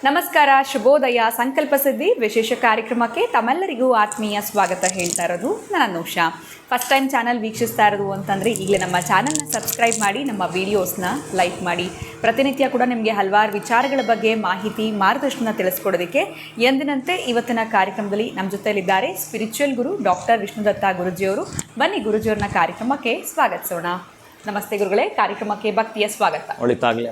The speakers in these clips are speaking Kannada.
ನಮಸ್ಕಾರ, ಶುಭೋದಯ. ಸಂಕಲ್ಪ ಸಿದ್ಧಿ ವಿಶೇಷ ಕಾರ್ಯಕ್ರಮಕ್ಕೆ ತಮ್ಮೆಲ್ಲರಿಗೂ ಆತ್ಮೀಯ ಸ್ವಾಗತ ಹೇಳ್ತಾ ಇರೋದು ನಾನು ಉಷಾ. ಫಸ್ಟ್ ಟೈಮ್ ಚಾನಲ್ ವೀಕ್ಷಿಸ್ತಾ ಇರೋದು ಅಂತಂದರೆ ಈಗಲೇ ನಮ್ಮ ಚಾನಲ್ನ ಸಬ್ಸ್ಕ್ರೈಬ್ ಮಾಡಿ, ನಮ್ಮ ವೀಡಿಯೋಸ್ನ ಲೈಕ್ ಮಾಡಿ. ಪ್ರತಿನಿತ್ಯ ಕೂಡ ನಿಮಗೆ ಹಲವಾರು ವಿಚಾರಗಳ ಬಗ್ಗೆ ಮಾಹಿತಿ, ಮಾರ್ಗದರ್ಶನ ತಿಳಿಸ್ಕೊಡೋದಕ್ಕೆ ಎಂದಿನಂತೆ ಇವತ್ತಿನ ಕಾರ್ಯಕ್ರಮದಲ್ಲಿ ನಮ್ಮ ಜೊತೆಯಲ್ಲಿದ್ದಾರೆ ಸ್ಪಿರಿಚುವಲ್ ಗುರು ಡಾಕ್ಟರ್ ವಿಷ್ಣುದತ್ತ ಗುರುಜಿಯವರು. ಬನ್ನಿ ಗುರುಜಿಯವ್ರನ್ನ ಕಾರ್ಯಕ್ರಮಕ್ಕೆ ಸ್ವಾಗತಿಸೋಣ. ನಮಸ್ತೆ ಗುರುಗಳೇ, ಕಾರ್ಯಕ್ರಮಕ್ಕೆ ಭಕ್ತಿಯ ಸ್ವಾಗತ. ಒಳಿತಾಗಲಿ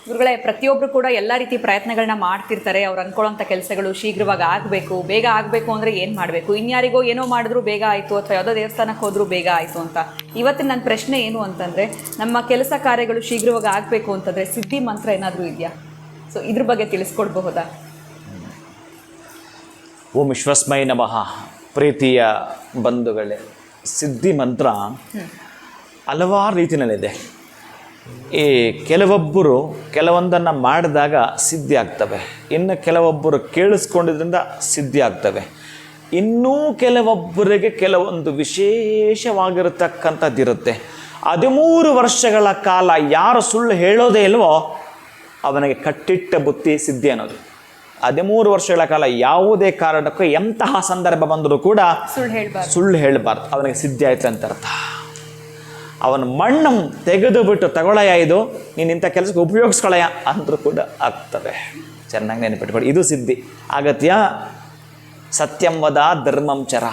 ಗುರುಗಳೇ, ಪ್ರತಿಯೊಬ್ಬರು ಕೂಡ ಎಲ್ಲ ರೀತಿ ಪ್ರಯತ್ನಗಳನ್ನ ಮಾಡ್ತಿರ್ತಾರೆ. ಅವ್ರು ಅಂದ್ಕೊಳ್ಳೋಂಥ ಕೆಲಸಗಳು ಶೀಘ್ರವಾಗಿ ಆಗಬೇಕು, ಬೇಗ ಆಗಬೇಕು ಅಂದರೆ ಏನು ಮಾಡಬೇಕು? ಇನ್ಯಾರಿಗೋ ಏನೋ ಮಾಡಿದ್ರು ಬೇಗ ಆಯಿತು, ಅಥವಾ ಯಾವುದೋ ದೇವಸ್ಥಾನಕ್ಕೆ ಹೋದರೂ ಬೇಗ ಆಯಿತು ಅಂತ. ಇವತ್ತಿನ ನನ್ನ ಪ್ರಶ್ನೆ ಏನು ಅಂತಂದರೆ, ನಮ್ಮ ಕೆಲಸ ಕಾರ್ಯಗಳು ಶೀಘ್ರವಾಗಿ ಆಗಬೇಕು ಅಂತಂದರೆ ಸಿದ್ಧಿ ಮಂತ್ರ ಏನಾದರೂ ಇದೆಯಾ? ಸೊ ಇದ್ರ ಬಗ್ಗೆ ತಿಳಿಸ್ಕೊಡ್ಬಹುದಾ? ಓಂ ವಿಶ್ವಸ್ಮೈ ನಮಃ. ಪ್ರೀತಿಯ ಬಂಧುಗಳೇ, ಸಿದ್ಧಿ ಮಂತ್ರ ಹಲವಾರು ರೀತಿಯಲ್ಲಿದೆ. ಈ ಕೆಲವೊಬ್ಬರು ಕೆಲವೊಂದನ್ನು ಮಾಡಿದಾಗ ಸಿದ್ಧಿ ಆಗ್ತವೆ, ಇನ್ನು ಕೆಲವೊಬ್ಬರು ಕೇಳಿಸ್ಕೊಂಡಿದ್ರಿಂದ ಸಿದ್ಧಿ ಆಗ್ತವೆ. ಇನ್ನೂ ಕೆಲವೊಬ್ಬರಿಗೆ ಕೆಲವೊಂದು ವಿಶೇಷವಾಗಿರತಕ್ಕಂಥದ್ದಿರುತ್ತೆ. 13 ವರ್ಷಗಳ ಕಾಲ ಯಾರು ಸುಳ್ಳು ಹೇಳೋದೇ ಇಲ್ವೋ ಅವನಿಗೆ ಕಟ್ಟಿಟ್ಟ ಬುತ್ತಿ ಸಿದ್ಧಿ ಅನ್ನೋದು. 13 ವರ್ಷಗಳ ಕಾಲ ಯಾವುದೇ ಕಾರಣಕ್ಕೂ ಎಂತಹ ಸಂದರ್ಭ ಬಂದರೂ ಕೂಡ ಸುಳ್ಳು ಹೇಳಬಾರ್ದು, ಅವನಿಗೆ ಸಿದ್ಧಿ ಆಯ್ತು ಅಂತ ಅರ್ಥ. ಅವನ ಮಣ್ಣು ತೆಗೆದು ಬಿಟ್ಟು ತಗೊಳಯ, ಇದು ನೀನು ಇಂಥ ಕೆಲಸಕ್ಕೆ ಉಪಯೋಗಿಸ್ಕೊಳಯ ಅಂದರೂ ಕೂಡ ಆಗ್ತವೆ. ಚೆನ್ನಾಗಿ ನೆನಪಿಟ್ಕೊಳ್ಳಿ, ಇದು ಸಿದ್ಧಿ. ಅಗತ್ಯ ಸತ್ಯಂ ವದ ಧರ್ಮಂ ಚರ,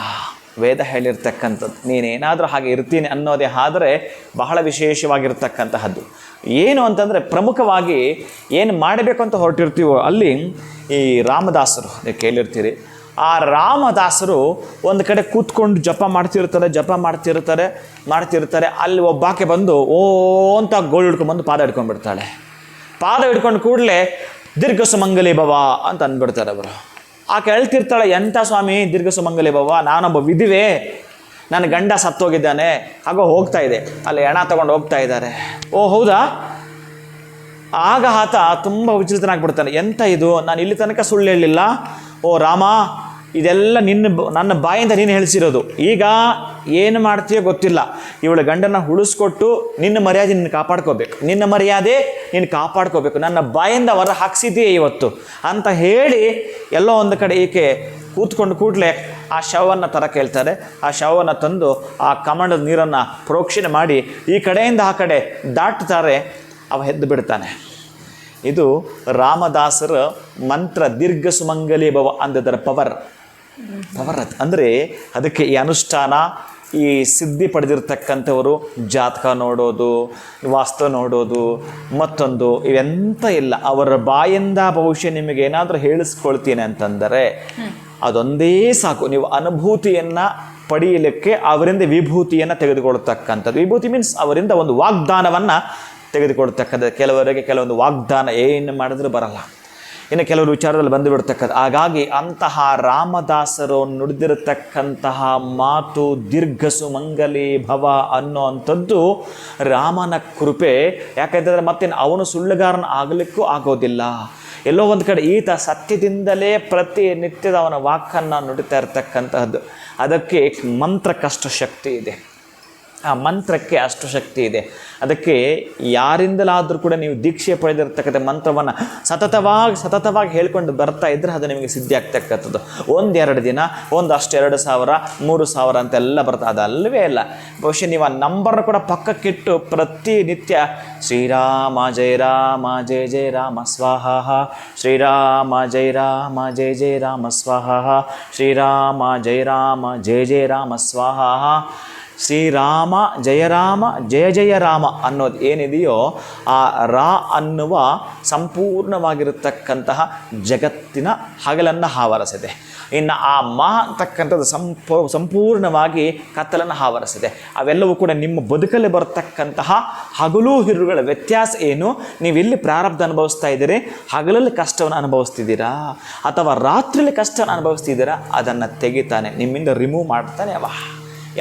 ವೇದ ಹೇಳಿರ್ತಕ್ಕಂಥದ್ದು. ನೀನೇನಾದರೂ ಹಾಗೆ ಇರ್ತೀನಿ ಅನ್ನೋದೇ ಆದರೆ ಬಹಳ ವಿಶೇಷವಾಗಿರ್ತಕ್ಕಂತಹದ್ದು. ಏನು ಅಂತಂದರೆ, ಪ್ರಮುಖವಾಗಿ ಏನು ಮಾಡಬೇಕು ಅಂತ ಹೊರಟಿರ್ತೀವೋ ಅಲ್ಲಿ ಈ ರಾಮದಾಸರು ನೀವು ಕೇಳಿರ್ತೀರಿ. ಆ ರಾಮದಾಸರು ಒಂದು ಕಡೆ ಕೂತ್ಕೊಂಡು ಜಪ ಮಾಡ್ತಿರ್ತಾರೆ. ಅಲ್ಲಿ ಒಬ್ಬಾಕೆ ಬಂದು ಓ ಅಂತ ಗೋಳು ಹಿಡ್ಕೊಂಡ್ಬಂದು ಪಾದ ಹಿಡ್ಕೊಂಡ್ಬಿಡ್ತಾಳೆ. ಪಾದ ಹಿಡ್ಕೊಂಡು ಕೂಡಲೇ ದೀರ್ಘ ಸುಮಂಗಲಿ ಭವ ಅಂತ ಅಂದ್ಬಿಡ್ತಾರೆ ಅವರು. ಆಕೆ ಹೇಳ್ತಿರ್ತಾಳೆ, ಎಂಥ ಸ್ವಾಮಿ ದೀರ್ಘ ಸುಮಂಗಲಿ ಭವ, ನಾನೊಬ್ಬ ವಿಧಿವೆ, ನನ್ನ ಗಂಡ ಸತ್ತೋಗಿದ್ದಾನೆ, ಹಾಗೋ ಹೋಗ್ತಾ ಇದೆ, ಅಲ್ಲಿ ಹೆಣ ತಗೊಂಡು ಹೋಗ್ತಾ ಇದ್ದಾರೆ. ಓ ಹೌದಾ? ಆಗ ಆತ ತುಂಬ ವಿಚಲಿತನಾಗ್ಬಿಡ್ತಾನೆ. ಎಂಥ ಇದು, ನಾನು ಇಲ್ಲಿ ತನಕ ಸುಳ್ಳು ಹೇಳಲಿಲ್ಲ. ಓ ರಾಮ, ಇದೆಲ್ಲ ನನ್ನ ಬಾಯಿಂದ ನೀನು ಹೇಳಿಸಿರೋದು. ಈಗ ಏನು ಮಾಡ್ತೀಯೋ ಗೊತ್ತಿಲ್ಲ, ಇವಳ ಗಂಡನ ಉಳಿಸ್ಕೊಟ್ಟು ನಿನ್ನ ಮರ್ಯಾದೆ ನೀನು ಕಾಪಾಡ್ಕೋಬೇಕು, ನನ್ನ ಬಾಯಿಂದ ಹೊರ ಹಾಕ್ಸಿದೆಯೇ ಇವತ್ತು ಅಂತ ಹೇಳಿ ಎಲ್ಲೋ ಒಂದು ಕಡೆ ಈಕೆ ಕೂತ್ಕೊಂಡು ಕೂಡಲೇ ಆ ಶವವನ್ನು ಕೇಳ್ತಾರೆ. ಆ ಶವವನ್ನು ತಂದು ಆ ಕಮಂಡದ ನೀರನ್ನು ಪ್ರೋಕ್ಷಣೆ ಮಾಡಿ ಈ ಕಡೆಯಿಂದ ಆ ಕಡೆ ದಾಟ್ತಾರೆ. ಅವ ಎದ್ದು ಬಿಡ್ತಾನೆ. ಇದು ರಾಮದಾಸರ ಮಂತ್ರ, ದೀರ್ಘ ಸುಮಂಗಲಿ ಭವ ಅಂದದರ ಪವರ್ ಅದು. ಅಂದರೆ ಅದಕ್ಕೆ ಈ ಅನುಷ್ಠಾನ, ಈ ಸಿದ್ಧಿ ಪಡೆದಿರ್ತಕ್ಕಂಥವರು ಜಾತಕ ನೋಡೋದು, ವಾಸ್ತು ನೋಡೋದು, ಮತ್ತೊಂದು ಇವೆಂತ ಇಲ್ಲ. ಅವರ ಬಾಯಿಂದ ಬಹುಶಃ ನಿಮಗೆ ಏನಾದರೂ ಹೇಳಿಸ್ಕೊಳ್ತೀನಿ ಅಂತಂದರೆ ಅದೊಂದೇ ಸಾಕು. ನೀವು ಅನುಭೂತಿಯನ್ನು ಪಡೆಯಲಿಕ್ಕೆ ಅವರಿಂದ ವಿಭೂತಿಯನ್ನು ತೆಗೆದುಕೊಳ್ತಕ್ಕಂಥದ್ದು. ವಿಭೂತಿ ಮೀನ್ಸ್ ಅವರಿಂದ ಒಂದು ವಾಗ್ದಾನವನ್ನು ತೆಗೆದುಕೊಳ್ತಕ್ಕಂಥ. ಕೆಲವರಿಗೆ ಕೆಲವೊಂದು ವಾಗ್ದಾನ ಏನು ಮಾಡಿದ್ರೂ ಬರಲ್ಲ, ಇನ್ನು ಕೆಲವರು ವಿಚಾರದಲ್ಲಿ ಬಂದುಬಿಡ್ತಕ್ಕಂಥ. ಹಾಗಾಗಿ ಅಂತಹ ರಾಮದಾಸರು ನುಡಿದಿರತಕ್ಕಂತಹ ಮಾತು ದೀರ್ಘ ಸುಮಂಗಲಿ ಭವ ಅನ್ನೋ ಅಂಥದ್ದು ರಾಮನ ಕೃಪೆ. ಯಾಕೆಂತಂದರೆ ಮತ್ತೇನು ಅವನು ಸುಳ್ಳುಗಾರನ ಆಗಲಿಕ್ಕೂ ಆಗೋದಿಲ್ಲ. ಎಲ್ಲೋ ಒಂದು ಕಡೆ ಈತ ಸತ್ಯದಿಂದಲೇ ಪ್ರತಿನಿತ್ಯದ ಅವನ ವಾಕನ್ನು ನುಡಿತಾ ಇರ್ತಕ್ಕಂತಹದ್ದು. ಅದಕ್ಕೆ ಮಂತ್ರಕ್ಕಷ್ಟು ಶಕ್ತಿ ಇದೆ, ಆ ಮಂತ್ರಕ್ಕೆ ಅಷ್ಟು ಶಕ್ತಿ ಇದೆ. ಅದಕ್ಕೆ ಯಾರಿಂದಲಾದರೂ ಕೂಡ ನೀವು ದೀಕ್ಷೆ ಪಡೆದಿರ್ತಕ್ಕಂಥ ಮಂತ್ರವನ್ನು ಸತತವಾಗಿ ಹೇಳ್ಕೊಂಡು ಬರ್ತಾ ಇದ್ದರೆ ಅದು ನಿಮಗೆ ಸಿದ್ಧಿ ಆಗ್ತಕ್ಕಂಥದ್ದು. 1-2 ದಿನ, ಅಷ್ಟು 2,000 3,000 ಅಂತೆಲ್ಲ ಬರ್ತದೆ, ಅದಲ್ಲವೇ ಇಲ್ಲ. ಬಹುಶಃ ನೀವು ಆ ನಂಬರ್ ಕೂಡ ಪಕ್ಕಕ್ಕಿಟ್ಟು ಪ್ರತಿನಿತ್ಯ ಶ್ರೀರಾಮ ಜಯ ರಾಮ ಜಯ ಜಯ ರಾಮ ಸ್ವಾಹ, ಶ್ರೀರಾಮ ಜಯ ರಾಮ ಜಯ ಜಯ ರಾಮ ಸ್ವಾಹ, ಶ್ರೀರಾಮ ಜಯ ರಾಮ ಜಯ ಜಯ ರಾಮ ಸ್ವಾಹ, ಶ್ರೀರಾಮ ಜಯ ಜಯ ರಾಮ ಅನ್ನೋದು ಏನಿದೆಯೋ ಆ ರಾ ಅನ್ನುವ ಸಂಪೂರ್ಣವಾಗಿರತಕ್ಕಂತಹ ಜಗತ್ತಿನ ಹಗಲನ್ನು ಆವರಿಸಿದೆ. ಇನ್ನು ಆ ಮಾ ಅಂತಕ್ಕಂಥದ್ದು ಸಂಪೂರ್ಣವಾಗಿ ಕತ್ತಲನ್ನು ಆವರಿಸಿದೆ. ಅವೆಲ್ಲವೂ ಕೂಡ ನಿಮ್ಮ ಬದುಕಲ್ಲಿ ಬರತಕ್ಕಂತಹ ಹಗಲು ಹಿರುಗಳ ವ್ಯತ್ಯಾಸ ಏನು? ನೀವೆಲ್ಲಿ ಪ್ರಾರಬ್ಧ ಅನುಭವಿಸ್ತಾ ಇದ್ದೀರಿ? ಹಗಲಲ್ಲಿ ಕಷ್ಟವನ್ನು ಅನುಭವಿಸ್ತಿದ್ದೀರಾ ಅಥವಾ ರಾತ್ರಿಯಲ್ಲಿ ಕಷ್ಟವನ್ನು ಅನುಭವಿಸ್ತಿದ್ದೀರಾ? ಅದನ್ನು ತೆಗಿತಾನೆ, ನಿಮ್ಮಿಂದ ರಿಮೂವ್ ಮಾಡ್ತಾನೆ ಅವ.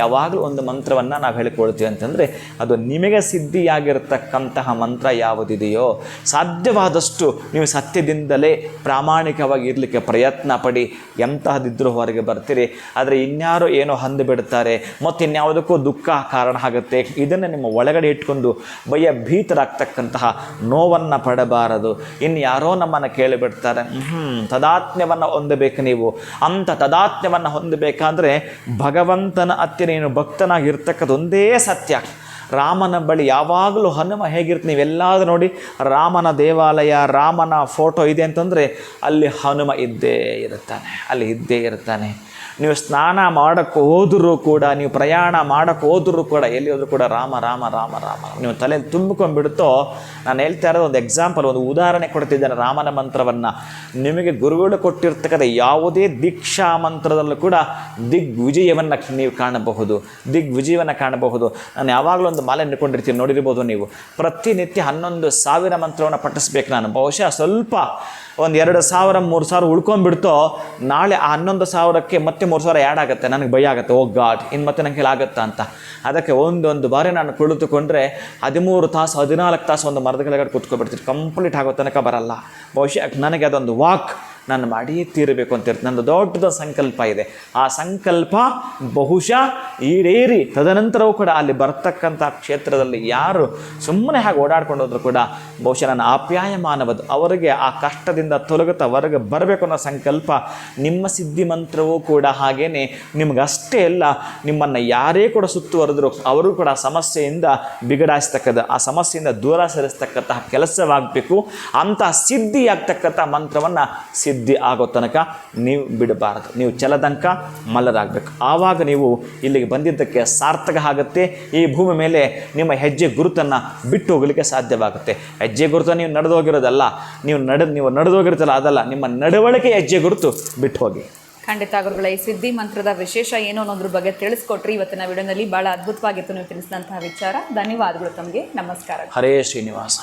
ಯಾವಾಗಲೂ ಒಂದು ಮಂತ್ರವನ್ನು ನಾವು ಹೇಳಿಕೊಳ್ತೀವಿ ಅಂತಂದರೆ ಅದು ನಿಮಗೆ ಸಿದ್ಧಿಯಾಗಿರ್ತಕ್ಕಂತಹ ಮಂತ್ರ ಯಾವುದಿದೆಯೋ ಸಾಧ್ಯವಾದಷ್ಟು ನೀವು ಸತ್ಯದಿಂದಲೇ ಪ್ರಾಮಾಣಿಕವಾಗಿ ಇರಲಿಕ್ಕೆ ಪ್ರಯತ್ನ ಪಡಿ. ಎಂತಹದಿದ್ದರೂ ಹೊರಗೆ ಬರ್ತೀರಿ. ಆದರೆ ಇನ್ಯಾರೋ ಏನೋ ಅಂದು ಬಿಡ್ತಾರೆ ಮತ್ತು ಇನ್ಯಾವುದಕ್ಕೂ ದುಃಖ ಕಾರಣ ಆಗುತ್ತೆ, ಇದನ್ನು ನಿಮ್ಮ ಒಳಗಡೆ ಇಟ್ಕೊಂಡು ಭಯಭೀತರಾಗ್ತಕ್ಕಂತಹ ನೋವನ್ನು ಪಡಬಾರದು. ಇನ್ನು ಯಾರೋ ನಮ್ಮನ್ನು ಕೇಳಿಬಿಡ್ತಾರೆ, ತದಾತ್ಮ್ಯವನ್ನು ಹೊಂದಬೇಕು. ನೀವು ಅಂಥ ತದಾತ್ಮ್ಯವನ್ನು ಹೊಂದಬೇಕಾದ್ರೆ ಭಗವಂತನ ಹತ್ತಿರ ನೀನು ಭಕ್ತನಾಗಿರ್ತಕ್ಕಂಥ ಒಂದೇ ಸತ್ಯ. ರಾಮನ ಬಳಿ ಯಾವಾಗಲೂ ಹನುಮ ಹೇಗಿರ್ತ, ನೀವೆಲ್ಲಾದರೂ ನೋಡಿ ರಾಮನ ದೇವಾಲಯ, ರಾಮನ ಫೋಟೋ ಇದೆ ಅಂತಂದರೆ ಅಲ್ಲಿ ಹನುಮ ಇದ್ದೇ ಇರ್ತಾನೆ. ನೀವು ಸ್ನಾನ ಮಾಡೋಕ್ಕೆ ಹೋದರೂ ಕೂಡ, ನೀವು ಪ್ರಯಾಣ ಮಾಡೋಕ್ಕೆ ಹೋದರೂ ಕೂಡ, ಎಲ್ಲಿ ಹೋದರೂ ಕೂಡ ರಾಮ ರಾಮ ರಾಮ ರಾಮ ನೀವು ತಲೆಯಲ್ಲಿ ತುಂಬಿಕೊಂಡ್ಬಿಡುತ್ತೋ. ನಾನು ಹೇಳ್ತಾ ಇರೋದು ಒಂದು ಎಕ್ಸಾಂಪಲ್, ಒಂದು ಉದಾಹರಣೆ ಕೊಡ್ತಿದ್ದೇನೆ ರಾಮನ ಮಂತ್ರವನ್ನು. ನಿಮಗೆ ಗುರುಗಳು ಕೊಟ್ಟಿರ್ತಕ್ಕಂಥ ಯಾವುದೇ ದೀಕ್ಷಾ ಮಂತ್ರದಲ್ಲೂ ಕೂಡ ದಿಗ್ವಿಜಯವನ್ನು ನೀವು ಕಾಣಬಹುದು, ದಿಗ್ವಿಜಯವನ್ನು ಕಾಣಬಹುದು. ನಾನು ಯಾವಾಗಲೂ ಒಂದು ಮಾಲೆ ಹಿಡ್ಕೊಂಡಿರ್ತೀನಿ, ನೋಡಿರ್ಬೋದು ನೀವು. ಪ್ರತಿನಿತ್ಯ 11,000 ಮಂತ್ರವನ್ನು ಪಠಿಸ್ಬೇಕು ನಾನು. ಬಹುಶಃ ಸ್ವಲ್ಪ ಒಂದು 2,000 3,000 ಉಳ್ಕೊಂಡ್ಬಿಡ್ತೋ, ನಾಳೆ ಆ 11,000ಕ್ಕೆ ಮತ್ತೆ 3,000 ಆ್ಯಡ್ ಆಗುತ್ತೆ. ನನಗೆ ಭಯ ಆಗುತ್ತೆ, ಓ ಗಾಡ್ ಇನ್ನು ಮತ್ತೆ ನನಗೆ ಆಗುತ್ತಾ ಅಂತ. ಅದಕ್ಕೆ ಒಂದೊಂದು ಬಾರಿ ನಾನು ಕುಳಿತುಕೊಂಡ್ರೆ 13 ತಾಸು 14 ತಾಸು ಒಂದು ಮರದ ಕೆಳಗಡೆ ಕೂತ್ಕೊಬಿಡ್ತೀನಿ, ಕಂಪ್ಲೀಟ್ ಆಗೋ ತನಕ ಬರಲ್ಲ. ಬಹುಶಃ ನನಗೆ ಅದೊಂದು ವಾಕ್ ನಾನು ಮಾಡಿಯೇ ತೀರಬೇಕು ಅಂತ ಇರ್ತೀನಿ. ನಂದು ದೊಡ್ಡದ ಸಂಕಲ್ಪ ಇದೆ. ಆ ಸಂಕಲ್ಪ ಬಹುಶಃ ಈಡೇರಿ ತದನಂತರವೂ ಕೂಡ ಅಲ್ಲಿ ಬರ್ತಕ್ಕಂಥ ಕ್ಷೇತ್ರದಲ್ಲಿ ಯಾರು ಸುಮ್ಮನೆ ಹಾಗೆ ಓಡಾಡ್ಕೊಂಡು ಹೋದ್ರು ಕೂಡ ಬಹುಶಃ ನನ್ನ ಆಪ್ಯಾಯಮಾನವದು ಅವರಿಗೆ ಆ ಕಷ್ಟದಿಂದ ತೊಲಗುತ್ತಾ ಹೊರಗೆ ಬರಬೇಕು ಅನ್ನೋ ಸಂಕಲ್ಪ. ನಿಮ್ಮ ಸಿದ್ಧಿ ಮಂತ್ರವೂ ಕೂಡ ಹಾಗೇನೆ ನಿಮಗಷ್ಟೇ ಅಲ್ಲ, ನಿಮ್ಮನ್ನು ಯಾರೇ ಕೂಡ ಸುತ್ತುವರೆದ್ರು ಅವರು ಕೂಡ ಸಮಸ್ಯೆಯಿಂದ ಬಿಗಡಾಯಿಸ್ತಕ್ಕಂಥ, ಆ ಸಮಸ್ಯೆಯಿಂದ ದೂರ ಸರಿಸ್ತಕ್ಕಂತಹ ಕೆಲಸವಾಗಬೇಕು. ಅಂಥ ಸಿದ್ಧಿಯಾಗ್ತಕ್ಕಂಥ ಮಂತ್ರವನ್ನು ಸಿದ್ಧಿ ಆಗೋ ತನಕ ನೀವು ಬಿಡಬಾರದು. ನೀವು ಛಲದಂಕ ಮಲ್ಲರಾಗಬೇಕು. ಆವಾಗ ನೀವು ಇಲ್ಲಿಗೆ ಬಂದಿದ್ದಕ್ಕೆ ಸಾರ್ಥಕ ಆಗುತ್ತೆ. ಈ ಭೂಮಿ ಮೇಲೆ ನಿಮ್ಮ ಹೆಜ್ಜೆ ಗುರುತನ್ನು ಬಿಟ್ಟು ಹೋಗಲಿಕ್ಕೆ ಸಾಧ್ಯವಾಗುತ್ತೆ. ಹೆಜ್ಜೆ ಗುರುತನ್ನು ನೀವು ನಡೆದು ಹೋಗಿರೋದಲ್ಲ, ನೀವು ನಡೆದು ಹೋಗಿರುತ್ತಲ್ಲ ಅದಲ್ಲ, ನಿಮ್ಮ ನಡವಳಿಕೆ ಹೆಜ್ಜೆ ಗುರುತು ಬಿಟ್ಟು ಹೋಗಿ. ಖಂಡಿತ ಗುರುಗಳ, ಈ ಸಿದ್ಧಿ ಮಂತ್ರದ ವಿಶೇಷ ಏನು ಅನ್ನೋದ್ರ ಬಗ್ಗೆ ತಿಳಿಸ್ಕೊಟ್ರಿ ಇವತ್ತಿನ ವಿಡಿಯೋನಲ್ಲಿ. ಭಾಳ ಅದ್ಭುತವಾಗಿತ್ತು ನೀವು ತಿಳಿಸಿದಂತಹ ವಿಚಾರ. ಧನ್ಯವಾದಗಳು ತಮಗೆ. ನಮಸ್ಕಾರ. ಹರೇ ಶ್ರೀನಿವಾಸ.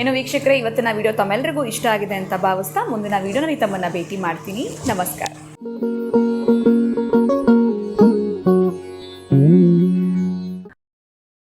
ಏನು ವೀಕ್ಷಕರೇ, ಇವತ್ತಿನ ವಿಡಿಯೋ ತಮ್ಮೆಲ್ಲರಿಗೂ ಇಷ್ಟ ಆಗಿದೆ ಅಂತ ಭಾವಿಸ್ತಾ ಮುಂದಿನ ವಿಡಿಯೋನಲ್ಲಿ ತಮ್ಮನ್ನು ಭೇಟಿ ಮಾಡ್ತೀನಿ. ನಮಸ್ಕಾರ.